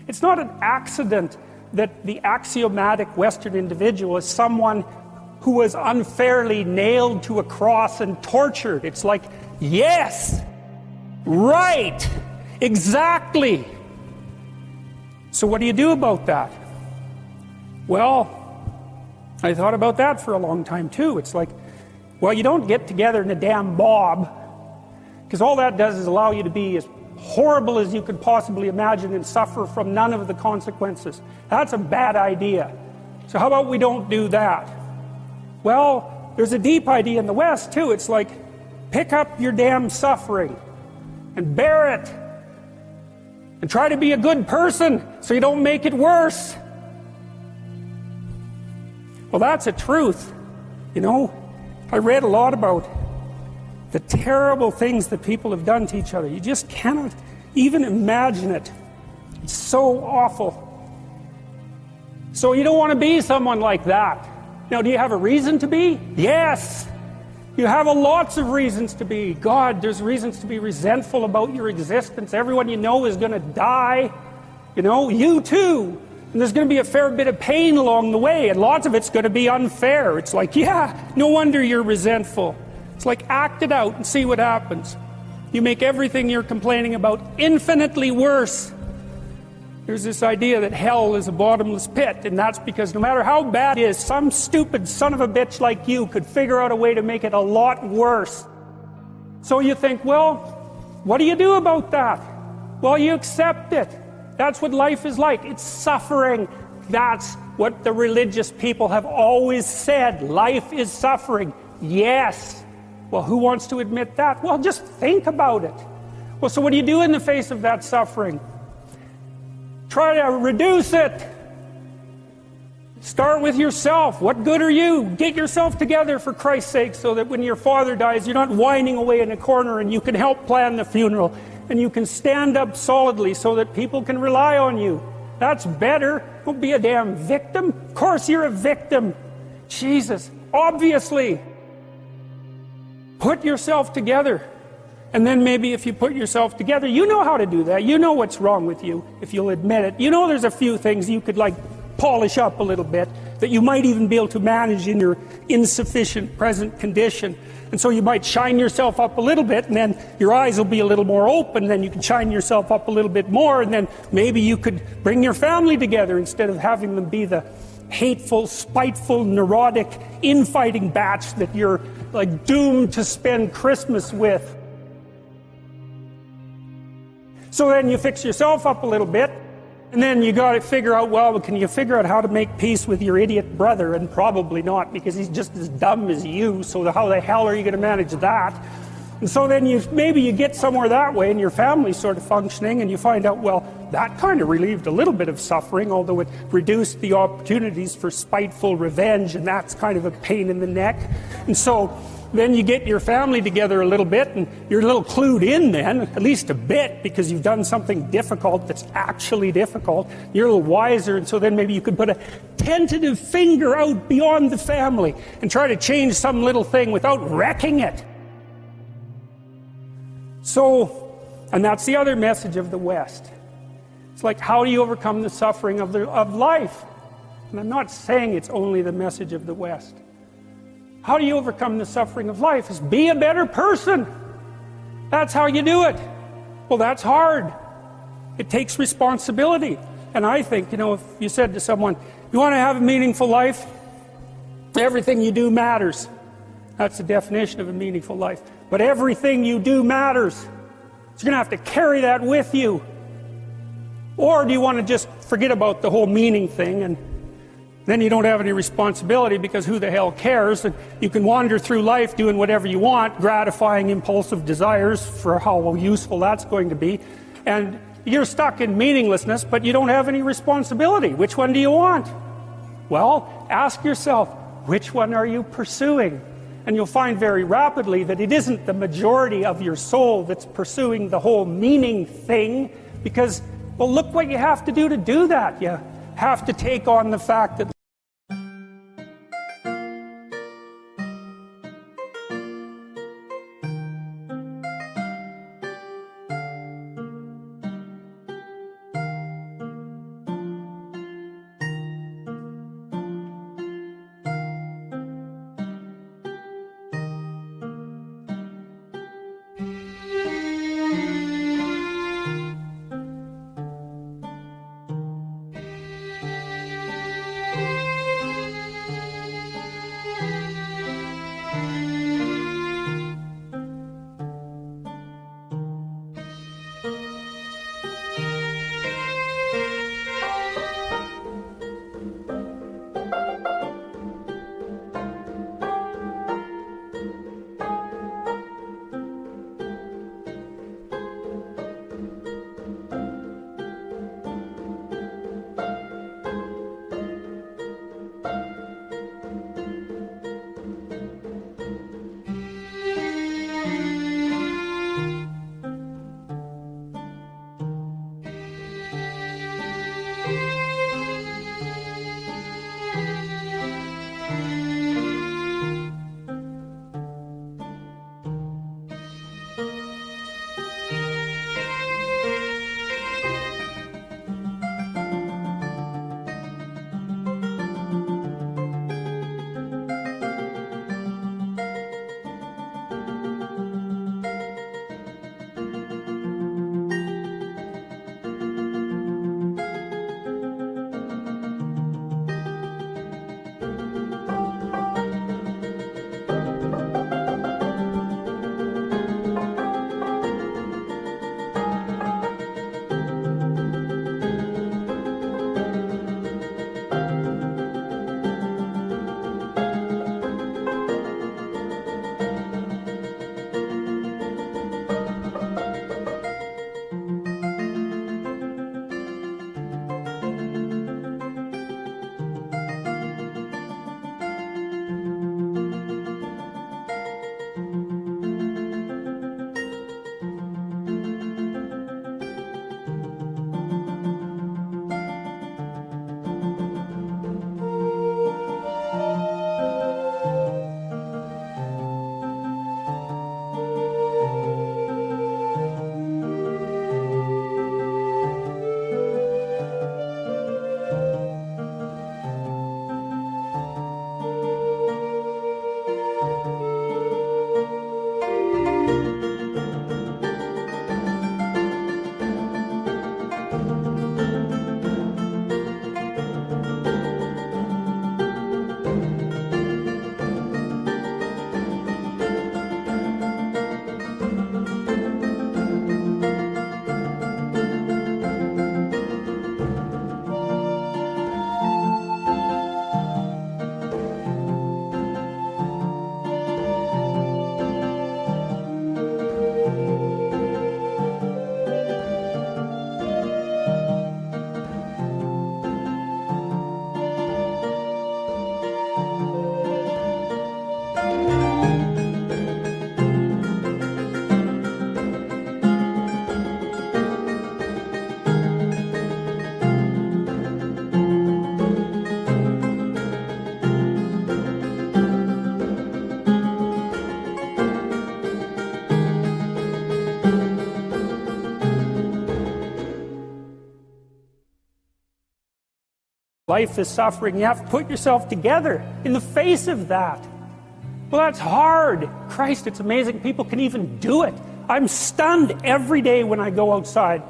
It's not an accident that the axiomatic Western individual is someone who was unfairly nailed to a cross and tortured. It's like, yes, right, exactly. So what do you do about that? Well, I thought about that for a long time too. It's like, well, you don't get together in a damn mob, because all that does is allow you to be as horrible as you could possibly imagine and suffer from none of the consequences. That's a bad idea. So how about we don't do that? Well, there's a deep idea in the West too. It's like, pick up your damn suffering and bear it and try to be a good person so you don't make it worse. Well, that's a truth. You know, I read a lot about the terrible things that people have done to each other. You just cannot even imagine it. It's so awful. So you don't want to be someone like that. Now, do you have a reason to be? Yes. You have lots of reasons to be. God, there's reasons to be resentful about your existence. Everyone you know is going to die. You know, you too. And there's going to be a fair bit of pain along the way, and lots of it's going to be unfair. It's like, yeah, no wonder you're resentful. It's like, act it out and see what happens. You make everything you're complaining about infinitely worse. There's this idea that hell is a bottomless pit, and that's because no matter how bad it is, some stupid son of a bitch like you could figure out a way to make it a lot worse. So you think, well, what do you do about that? Well, you accept it. That's what life is like. It's suffering. That's what the religious people have always said. Life is suffering. Yes. Well, who wants to admit that? Well, just think about it. Well, so what do you do in the face of that suffering? Try to reduce it. Start with yourself. What good are you? Get yourself together, for Christ's sake, so that when your father dies, you're not whining away in a corner, and you can help plan the funeral, and you can stand up solidly so that people can rely on you. That's better. Don't be a damn victim. Of course you're a victim. Jesus, obviously. Put yourself together. And then maybe if you put yourself together, you know how to do that. You know what's wrong with you, if you'll admit it. You know there's a few things you could like polish up a little bit, that you might even be able to manage in your insufficient present condition. And so you might shine yourself up a little bit, and then your eyes will be a little more open, and then you can shine yourself up a little bit more, and then maybe you could bring your family together instead of having them be the hateful, spiteful, neurotic, infighting batch that you're like doomed to spend Christmas with. So then you fix yourself up a little bit, and then you got to figure out, well, can you figure out how to make peace with your idiot brother? And probably not, because he's just as dumb as you, so how the hell are you going to manage that? And so then maybe you get somewhere that way, and your family's sort of functioning, and you find out, well, that kind of relieved a little bit of suffering, although it reduced the opportunities for spiteful revenge, and that's kind of a pain in the neck. And so then you get your family together a little bit, and you're a little clued in then, at least a bit, because you've done something difficult that's actually difficult. You're a little wiser, and so then maybe you could put a tentative finger out beyond the family and try to change some little thing without wrecking it. So, and that's the other message of the West. It's like, how do you overcome the suffering of life? And I'm not saying it's only the message of the West. How do you overcome the suffering of life? Is be a better person. That's how you do it. Well, that's hard. It takes responsibility. And I think, if you said to someone, you want to have a meaningful life? Everything you do matters. That's the definition of a meaningful life. But everything you do matters. So you're going to have to carry that with you. Or do you want to just forget about the whole meaning thing, and then you don't have any responsibility, because who the hell cares? And you can wander through life doing whatever you want, gratifying impulsive desires for how useful that's going to be. And you're stuck in meaninglessness, but you don't have any responsibility. Which one do you want? Well, ask yourself, which one are you pursuing? And you'll find very rapidly that it isn't the majority of your soul that's pursuing the whole meaning thing, because, well, look what you have to do that. You have to take on the fact that Life is suffering. You have to put yourself together in the face of that. Well, that's hard. Christ, it's amazing people can even do it. I'm stunned every day when I go outside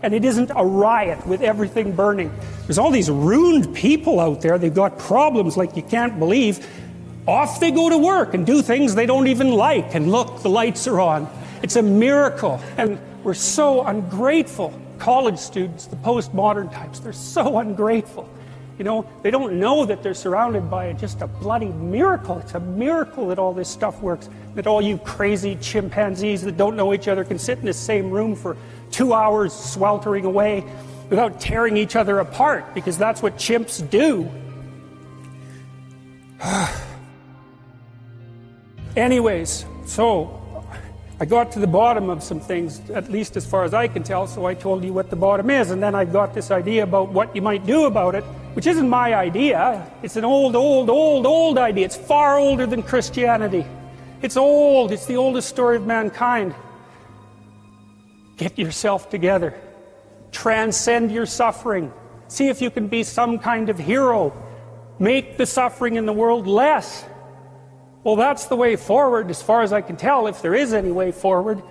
and it isn't a riot with everything burning. There's all these ruined people out there. They've got problems like you can't believe. Off they go to work and do things they don't even like. And look, the lights are on. It's a miracle. And we're so ungrateful. College students, the postmodern types, they're so ungrateful. You know, they don't know that they're surrounded by just a bloody miracle. It's a miracle that all this stuff works. That all you crazy chimpanzees that don't know each other can sit in the same room for 2 hours sweltering away without tearing each other apart, because that's what chimps do. Anyways, so I got to the bottom of some things, at least as far as I can tell, so I told you what the bottom is, and then I got this idea about what you might do about it, which isn't my idea. It's an old idea. It's far older than Christianity. It's old. It's the oldest story of mankind. Get yourself together. Transcend your suffering. See if you can be some kind of hero. Make the suffering in the world less. Well, that's the way forward, as far as I can tell, if there is any way forward.